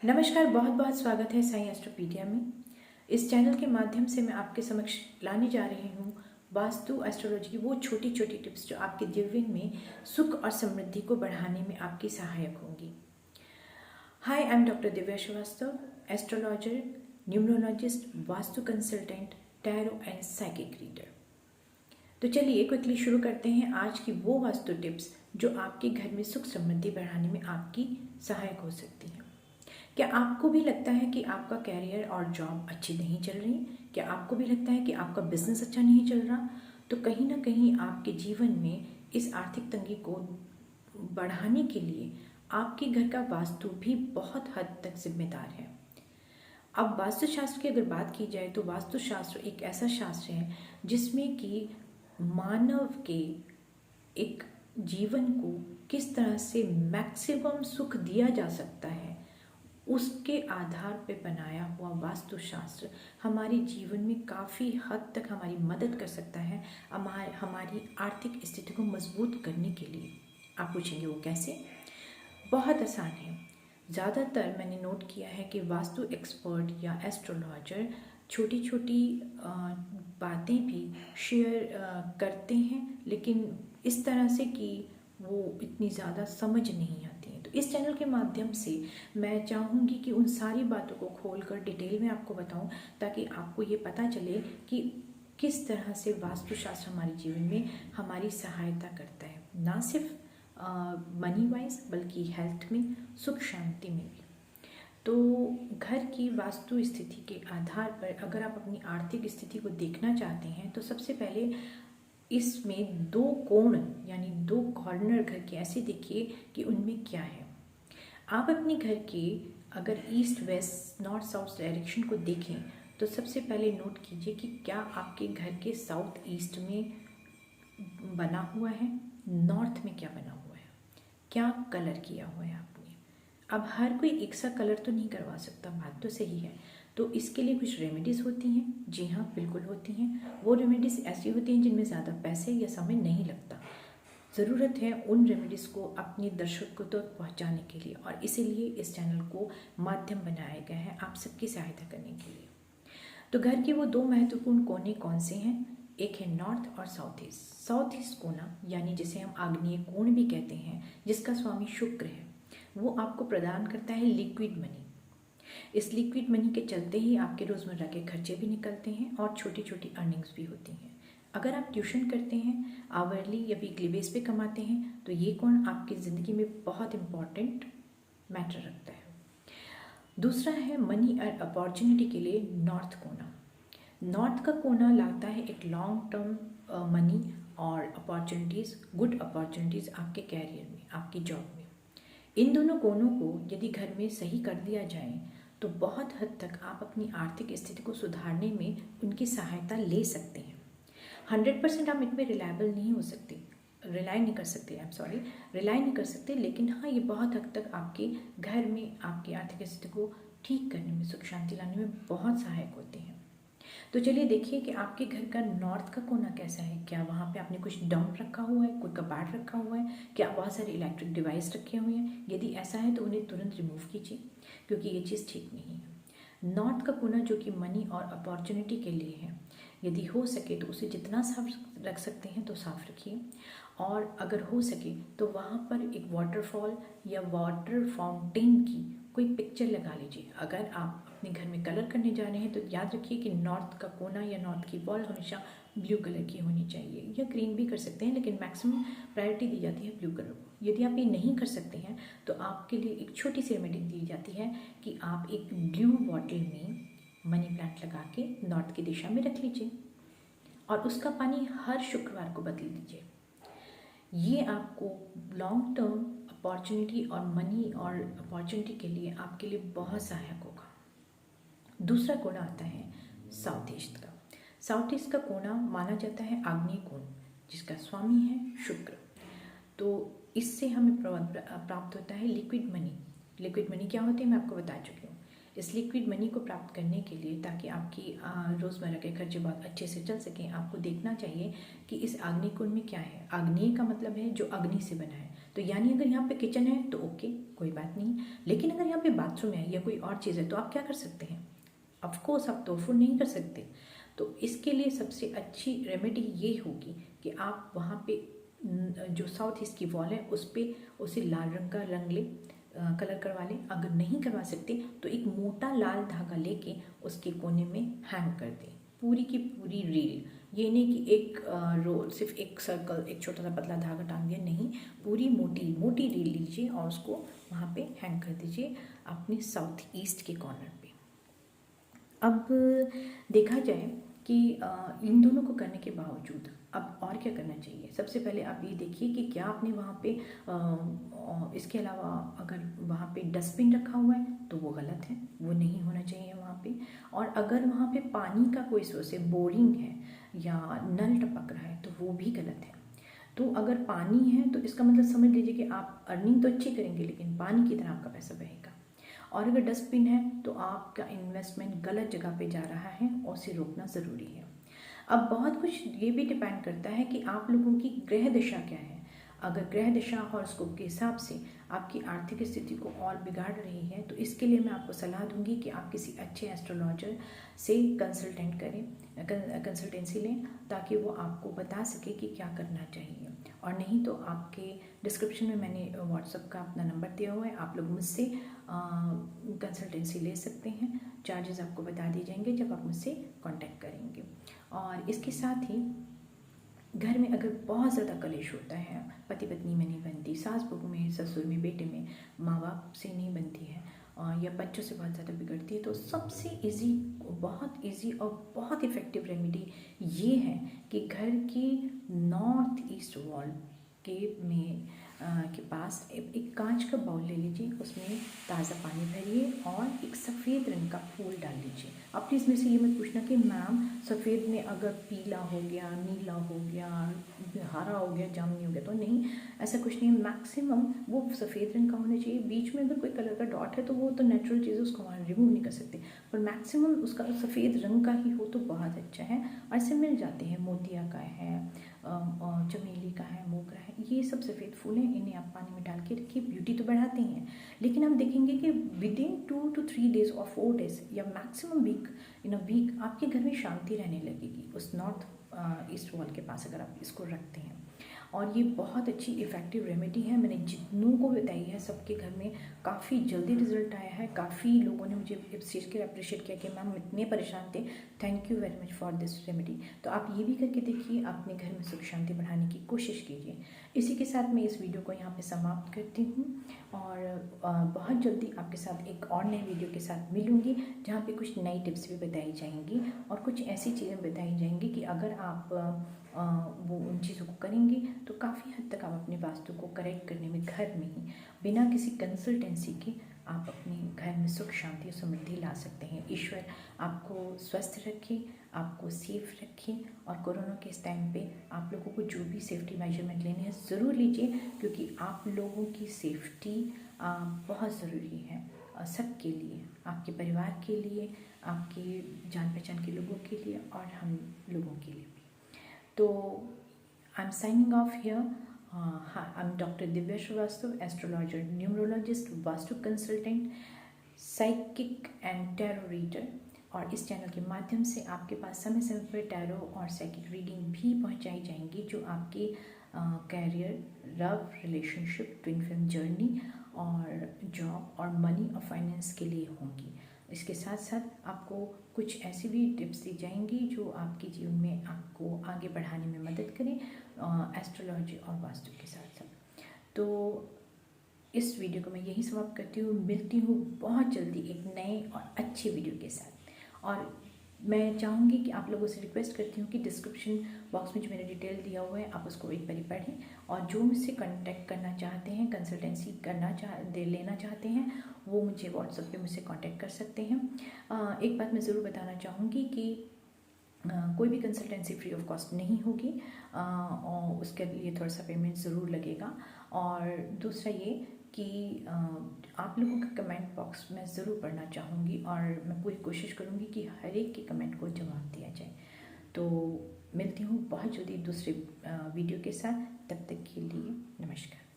नमस्कार, बहुत बहुत स्वागत है साई एस्ट्रोपीडिया में। इस चैनल के माध्यम से मैं आपके समक्ष लाने जा रही हूँ वास्तु एस्ट्रोलॉजी की वो छोटी छोटी टिप्स जो आपके जीवन में सुख और समृद्धि को बढ़ाने में आपकी सहायक होंगी। Hi, I am doctor Divya Srivastava, astrologer, numerologist, vastu consultant, tarot and psychic reader. तो चलिए क्विकली शुरू करते हैं आज की वो वास्तु टिप्स जो आपके घर में सुख समृद्धि बढ़ाने में आपकी सहायक हो सकती हैं। क्या आपको भी लगता है कि आपका कैरियर और जॉब अच्छी नहीं चल रही? क्या आपको भी लगता है कि आपका बिजनेस अच्छा नहीं चल रहा? तो कहीं ना कहीं आपके जीवन में इस आर्थिक तंगी को बढ़ाने के लिए आपके घर का वास्तु भी बहुत हद तक जिम्मेदार है। अब वास्तुशास्त्र की अगर बात की जाए तो वास्तुशास्त्र एक ऐसा शास्त्र है जिसमें कि मानव के एक जीवन को किस तरह से मैक्सिमम सुख दिया जा सकता है उसके आधार पर बनाया हुआ वास्तुशास्त्र हमारे जीवन में काफ़ी हद तक हमारी मदद कर सकता है हमारी आर्थिक स्थिति को मजबूत करने के लिए। आप पूछेंगे वो कैसे? बहुत आसान है। ज़्यादातर मैंने नोट किया है कि वास्तु एक्सपर्ट या एस्ट्रोलॉजर छोटी छोटी बातें भी शेयर करते हैं, लेकिन इस तरह से कि वो इतनी ज़्यादा समझ नहीं आती हैं। तो इस चैनल के माध्यम से मैं चाहूँगी कि उन सारी बातों को खोलकर डिटेल में आपको बताऊँ, ताकि आपको ये पता चले कि किस तरह से वास्तुशास्त्र हमारे जीवन में हमारी सहायता करता है, ना सिर्फ मनी वाइज बल्कि हेल्थ में, सुख शांति में भी। तो घर की वास्तु स्थिति के आधार पर अगर आप अपनी आर्थिक स्थिति को देखना चाहते हैं तो सबसे पहले इसमें दो कोण यानी दो कॉर्नर घर के ऐसे देखिए कि उनमें क्या है। आप अपने घर के अगर east west north south direction को देखें तो सबसे पहले नोट कीजिए कि क्या आपके घर के साउथ ईस्ट में बना हुआ है, नॉर्थ में क्या बना हुआ है, क्या कलर किया हुआ है आपने। अब हर कोई एक सा कलर तो नहीं करवा सकता, बात तो सही है। तो इसके लिए कुछ रेमेडीज़ होती हैं। जी हाँ, बिल्कुल होती हैं। वो रेमेडीज़ ऐसी होती हैं जिनमें ज़्यादा पैसे या समय नहीं लगता। ज़रूरत है उन रेमेडीज़ को अपने दर्शकों तक पहुँचाने के लिए, और इसीलिए इस चैनल को माध्यम बनाया गया है आप सबकी सहायता करने के लिए। तो घर के वो दो महत्वपूर्ण कोने कौन से हैं? एक है नॉर्थ और साउथ ईस्ट। साउथ ईस्ट कोना यानी जिसे हम आग्नेय कोण भी कहते हैं, जिसका स्वामी शुक्र है, वो आपको प्रदान करता है लिक्विड मनी। इस लिक्विड मनी के चलते ही आपके रोज़मर्रा के खर्चे भी निकलते हैं और छोटी छोटी अर्निंग्स भी होती हैं। अगर आप ट्यूशन करते हैं, आवरली या वीकली बेस पे कमाते हैं, तो ये कोण आपकी ज़िंदगी में बहुत इम्पॉर्टेंट मैटर रखता है। दूसरा है मनी और अपॉर्चुनिटी के लिए नॉर्थ कोना। नॉर्थ का कोना लाता है एक लॉन्ग टर्म मनी और अपॉर्चुनिटीज़, गुड अपॉर्चुनिटीज़ आपके कैरियर में, आपकी जॉब में। इन दोनों कोनों को यदि घर में सही कर दिया जाए तो बहुत हद तक आप अपनी आर्थिक स्थिति को सुधारने में उनकी सहायता ले सकते हैं। 100% आप इन पर रिलायबल नहीं हो सकते, रिलाई नहीं कर सकते, लेकिन हाँ, ये बहुत हद तक आपके घर में आपकी आर्थिक स्थिति को ठीक करने में, सुख शांति लाने में बहुत सहायक होते हैं। तो चलिए देखिए कि आपके घर का नॉर्थ का कोना कैसा है। क्या वहाँ पे आपने कुछ डंप रखा हुआ है, कोई कबाड़ रखा हुआ है, क्या बहुत सारे इलेक्ट्रिक डिवाइस रखे हुए हैं? यदि ऐसा है तो उन्हें तुरंत रिमूव कीजिए, क्योंकि ये चीज़ ठीक नहीं है। नॉर्थ का कोना जो कि मनी और अपॉर्चुनिटी के लिए है, यदि हो सके तो उसे जितना साफ रख सकते हैं तो साफ रखिए, और अगर हो सके तो वहाँ पर एक वाटरफॉल या वाटर फाउंटेन की कोई पिक्चर लगा लीजिए। अगर आप अपने घर में कलर करने जा रहे हैं तो याद रखिए कि नॉर्थ का कोना या नॉर्थ की वॉल हमेशा ब्लू कलर की होनी चाहिए, या ग्रीन भी कर सकते हैं, लेकिन मैक्सिमम प्रायोरिटी दी जाती है ब्लू कलर को। यदि आप ये नहीं कर सकते हैं तो आपके लिए एक छोटी सी रेमेडी दी जाती है कि आप एक ब्लू बॉटल में मनी प्लांट लगा के नॉर्थ की दिशा में रख लीजिए और उसका पानी हर शुक्रवार को बदल दीजिए। ये आपको लॉन्ग टर्म अपॉर्चुनिटी और मनी और अपॉर्चुनिटी के लिए आपके लिए बहुत सहायक होगा। दूसरा कोना आता है साउथ ईस्ट का। साउथ ईस्ट का कोना माना जाता है आग्नेय कोण, जिसका स्वामी है शुक्र। तो इससे हमें प्राप्त होता है लिक्विड मनी। लिक्विड मनी क्या होती है मैं आपको बता चुकी हूँ। इस लिक्विड मनी को प्राप्त करने के लिए, ताकि आपकी रोज़मर्रा के खर्चे बहुत अच्छे से चल सकें, आपको देखना चाहिए कि इस आग्नेय कोण में क्या है। आग्नेय का मतलब है जो अग्नि से बना है, तो यानी अगर यहाँ पे किचन है तो ओके, कोई बात नहीं, लेकिन अगर यहाँ पे बाथरूम है या कोई और चीज़ है तो आप क्या कर सकते हैं? ऑफकोर्स आप तोड़फोड़ नहीं कर सकते। तो इसके लिए सबसे अच्छी रेमेडी ये होगी कि आप वहाँ पे जो साउथ ईस्ट की वॉल है उस पर उसे लाल रंग का रंग ले, कलर करवा लें। अगर नहीं करवा सकते तो एक मोटा लाल धागा लेके उसके कोने में हैंग कर दें पूरी की पूरी रील। ये नहीं कि एक रोल, सिर्फ एक सर्कल, एक छोटा सा पतला धागा टांग दिया, नहीं, पूरी मोटी मोटी रील लीजिए और उसको वहाँ पे हैंग कर दीजिए अपने साउथ ईस्ट के कॉर्नर पे। अब देखा जाए कि इन दोनों को करने के बावजूद अब और क्या करना चाहिए। सबसे पहले आप ये देखिए कि क्या आपने वहाँ पे इसके अलावा अगर वहाँ पे डस्टबिन रखा हुआ है तो वो गलत है, वो नहीं होना चाहिए वहाँ पे। और अगर वहाँ पे पानी का कोई सोर्स है, बोरिंग है या नल टपक रहा है तो वो भी गलत है। तो अगर पानी है तो इसका मतलब समझ लीजिए कि आप अर्निंग तो अच्छी करेंगे लेकिन पानी की तरह आपका पैसा बहेगा। और अगर डस्टबिन है तो आपका इन्वेस्टमेंट गलत जगह पे जा रहा है और उसे रोकना ज़रूरी है। अब बहुत कुछ ये भी डिपेंड करता है कि आप लोगों की ग्रह दशा क्या है। अगर ग्रह दशा हॉरोस्कोप के हिसाब से आपकी आर्थिक स्थिति को और बिगाड़ रही है तो इसके लिए मैं आपको सलाह दूंगी कि आप किसी अच्छे एस्ट्रोलॉजर से कंसल्टेंसी लें ताकि वो आपको बता सके कि क्या करना चाहिए। और नहीं तो आपके डिस्क्रिप्शन में मैंने व्हाट्सएप का अपना नंबर दिया हुआ है, आप लोग मुझसे कंसल्टेंसी ले सकते हैं। चार्जेस आपको बता दिए जाएंगे जब आप मुझसे कांटेक्ट करेंगे। और इसके साथ ही घर में अगर बहुत ज़्यादा कलेश होता है, पति पत्नी में नहीं बनती, सास बहू में, ससुर में, बेटे में, माँ बाप से नहीं बनती है या बच्चों से बहुत ज़्यादा बिगड़ती है, तो सबसे इजी, बहुत इजी और बहुत इफ़ेक्टिव रेमेडी ये है कि घर की नॉर्थ ईस्ट वॉल के पास एक कांच का बाउल ले लीजिए, उसमें ताज़ा पानी भरिए और एक सफ़ेद रंग का फूल डाल लीजिए। अब प्लीज़ मेरे से ये मत पूछना कि मैम सफ़ेद में अगर पीला हो गया, नीला हो गया, हरा हो गया, जामुनी हो गया तो नहीं, ऐसा कुछ नहीं। मैक्सिमम वो सफ़ेद रंग का होना चाहिए। बीच में अगर कोई कलर का डॉट है तो वो तो नेचुरल चीज़ है, उसको वहाँ रिमूव नहीं कर सकते, पर मैक्सिमम उसका सफ़ेद रंग का ही हो तो बहुत अच्छा है। और ऐसे मिल जाते हैं, मोतिया का है, चमेली का है, मोगरा है, ये सब सफ़ेद फूल हैं। इन्हें आप पानी में डाल के रखिए, ब्यूटी तो बढ़ाते हैं, लेकिन आप देखेंगे कि विदिन 2 to 3 days और 4 days या maximum week, in a week आपके घर में शांति रहने लगेगी उस नॉर्थ ईस्ट वॉल के पास अगर आप इसको रखते हैं। और ये बहुत अच्छी इफ़ेक्टिव रेमेडी है। मैंने जितनों को बताई है सबके घर में काफ़ी जल्दी रिजल्ट आया है। काफ़ी लोगों ने मुझे इस चीज़ के अप्रिशिएट किया कि मैम इतने परेशान थे, thank you very much for this remedy. तो आप ये भी करके देखिए, अपने घर में सुख शांति बढ़ाने की कोशिश कीजिए। इसी के साथ मैं इस वीडियो को यहाँ पे समाप्त करती हूँ और बहुत जल्दी आपके साथ एक और नए वीडियो के साथ मिलूँगी जहाँ पे कुछ नई टिप्स भी बताई जाएंगी और कुछ ऐसी चीज़ें बताई जाएंगी कि अगर आप वो उन चीज़ों को करेंगे तो काफ़ी हद तक आप अपने वास्तु को करेक्ट करने में घर में ही बिना किसी कंसल्टेंसी के आप अपने घर में सुख शांति और समृद्धि ला सकते हैं। ईश्वर आपको स्वस्थ रखे, आपको सेफ रखे और कोरोना के इस टाइम पे आप लोगों को जो भी सेफ्टी मेजरमेंट लेने हैं ज़रूर लीजिए, क्योंकि आप लोगों की सेफ्टी बहुत ज़रूरी है सबके लिए, आपके परिवार के लिए, आपके जान पहचान के लोगों के लिए और हम लोगों के लिए भी। तो I am signing off here. Hi, I'm Dr. Divya Srivastava, astrologer, numerologist, vastu consultant, psychic and tarot reader. और इस चैनल के माध्यम से आपके पास समय समय पर टैरो और साइकिक रीडिंग भी पहुंचाई जाएंगी जो आपकी career, love, relationship, twin flame journey और जॉब और मनी और फाइनेंस के लिए होंगी। इसके साथ साथ आपको कुछ ऐसी भी टिप्स दी जाएंगी जो आपके जीवन में आपको आगे बढ़ाने में मदद करें एस्ट्रोलॉजी और वास्तु के साथ साथ। तो इस वीडियो को मैं यही समाप्त करती हूँ, मिलती हूँ बहुत जल्दी एक नए और अच्छे वीडियो के साथ। और मैं चाहूँगी कि आप लोगों से रिक्वेस्ट करती हूँ कि डिस्क्रिप्शन बॉक्स में जो मैंने डिटेल दिया हुआ है आप उसको एक बार पढ़ें, और जो मुझसे कांटेक्ट करना चाहते हैं, कंसल्टेंसी लेना चाहते हैं, वो मुझे व्हाट्सएप पे मुझसे कांटेक्ट कर सकते हैं। एक बात मैं ज़रूर बताना चाहूँगी कि कोई भी कंसल्टेंसी फ्री ऑफ कॉस्ट नहीं होगी और उसके लिए थोड़ा सा पेमेंट ज़रूर लगेगा। और दूसरा ये कि आप लोगों का कमेंट बॉक्स मैं ज़रूर पढ़ना चाहूँगी और मैं पूरी कोशिश करूँगी कि हर एक के कमेंट को जवाब दिया जाए। तो मिलती हूँ बहुत जल्दी दूसरे वीडियो के साथ, तब तक के लिए नमस्कार।